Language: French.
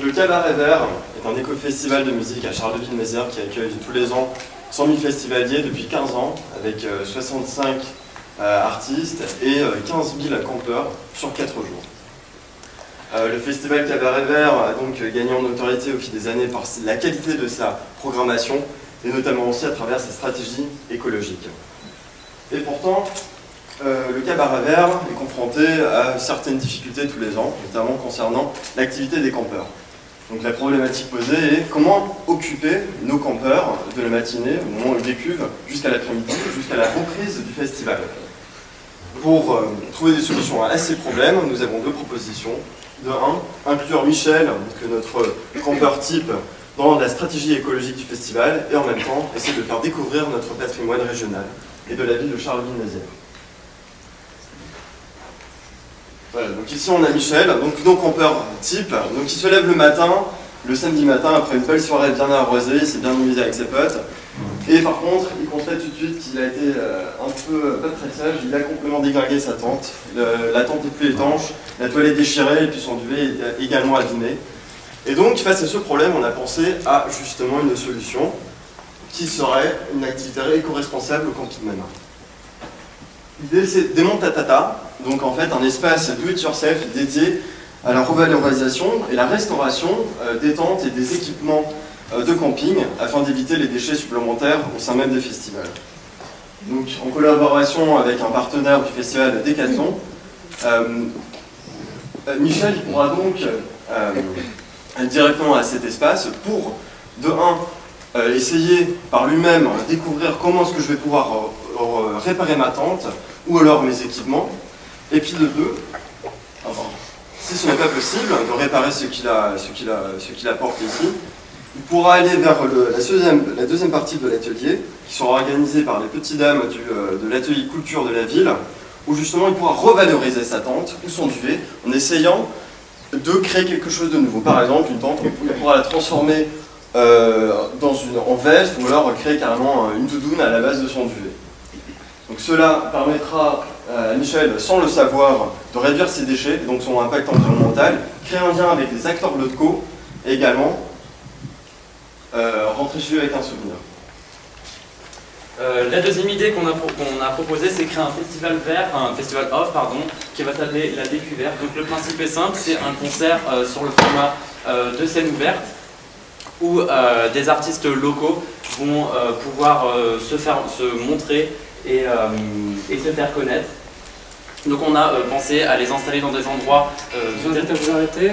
le Cabaret Vert est un éco-festival de musique à Charleville-Mézières qui accueille tous les ans 100 000 festivaliers depuis 15 ans, avec 65 artistes et 15 000 campeurs sur 4 jours. Le festival Cabaret Vert a donc gagné en notoriété au fil des années par la qualité de sa programmation et notamment aussi à travers sa stratégie écologique. Et pourtant, le Cabaret Vert est confronté à certaines difficultés tous les ans, notamment concernant l'activité des campeurs. Donc la problématique posée est comment occuper nos campeurs de la matinée, au moment où ils décuvent, jusqu'à l'après-midi, jusqu'à la reprise du festival. Pour trouver des solutions à ces problèmes, nous avons deux propositions. De 1, inclure Michel, que notre campeur type, dans la stratégie écologique du festival, et en même temps, essayer de faire découvrir notre patrimoine régional et de la ville de Charleville-Mézières. Voilà, donc ici on a Michel, donc nos campeurs type, donc il se lève le matin, le samedi matin, après une belle soirée bien arrosée, il s'est bien amusé avec ses potes, et par contre, il constate tout de suite qu'il a été un peu pas très sage, il a complètement déglingué sa tente, la tente n'est plus étanche, la toilette déchirée, et puis son duvet est également abîmé. Et donc, face à ce problème, on a pensé à justement une solution qui serait une activité éco-responsable au camping même. L'idée, c'est Démontatata, donc en fait un espace do-it-yourself dédié à la revalorisation et la restauration des tentes et des équipements de camping afin d'éviter les déchets supplémentaires au sein même des festivals. Donc en collaboration avec un partenaire du festival Decathlon, Michel il pourra donc directement à cet espace pour, de 1, essayer par lui-même découvrir comment est-ce que je vais pouvoir réparer ma tente ou alors mes équipements, et puis de 2, si ce n'est pas possible de réparer ce qu'il apporte ici, il pourra aller vers la deuxième partie de l'atelier, qui sera organisée par les petites dames de l'atelier culture de la ville, où justement il pourra revaloriser sa tente ou son duvet en essayant de créer quelque chose de nouveau. Par exemple, une tente, il pourra la transformer en veste ou alors créer carrément une doudoune à la base de son duvet. Donc cela permettra à Michel, sans le savoir, de réduire ses déchets, et donc son impact environnemental, créer un lien avec les acteurs locaux et également rentrer chez lui avec un souvenir. La deuxième idée qu'on a proposée, c'est créer un festival off, qui va s'appeler la Découverte. Donc le principe est simple, c'est un concert sur le format de scène ouverte, où des artistes locaux vont pouvoir se montrer et se faire connaître. Donc on a pensé à les installer dans des endroits... Je vous invite à vous arrêter.